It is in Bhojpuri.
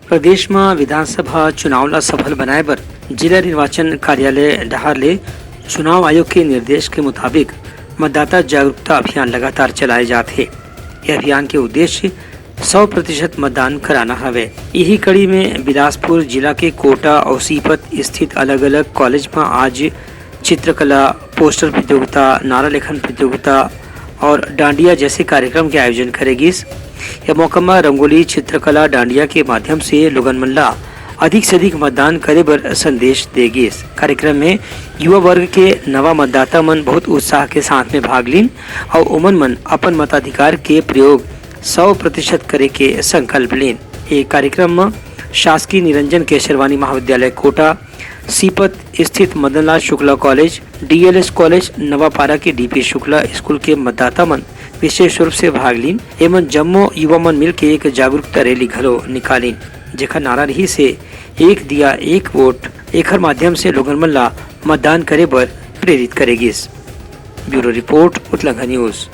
प्रदेश में विधानसभा चुनाव ला सफल बनाए बर जिला निर्वाचन कार्यालय डहार ले चुनाव आयोग के निर्देश के मुताबिक मतदाता जागरूकता अभियान लगातार चलाए जाते हैं। यह अभियान के उद्देश्य 100% मतदान कराना हवे। यही कड़ी में बिलासपुर जिला के कोटा और सीपत स्थित अलग अलग कॉलेज में आज चित्रकला, पोस्टर प्रतियोगिता, नारा लेखन प्रतियोगिता और डांडिया जैसे कार्यक्रम के आयोजन करेगी। यह मौका में रंगोली, चित्रकला, डांडिया के माध्यम से लोगन मन ला अधिक से अधिक मतदान करे बर संदेश देगी। कार्यक्रम में युवा वर्ग के नवा मतदाता मन बहुत उत्साह के साथ में भाग लीन और उमन मन अपन मताधिकार के प्रयोग 100% करे के संकल्प लीन। ये कार्यक्रम में शासकीय निरंजन केशरवानी महाविद्यालय कोटा, सीपत स्थित Madanlal Shukla college, DLS college, Navapara के डीपी शुक्ला स्कूल के मतदाता मन विशेष रूप से भाग लीन एवं जम्मो युवा मन मिल के एक जागरूकता रैली घलो निकालीन, जेकर नारा रही से एक दिया एक वोट। एकर माध्यम से लोगन मन ला मतदान करे बर प्रेरित करेगी। ब्यूरो रिपोर्ट, उतलंघा न्यूज।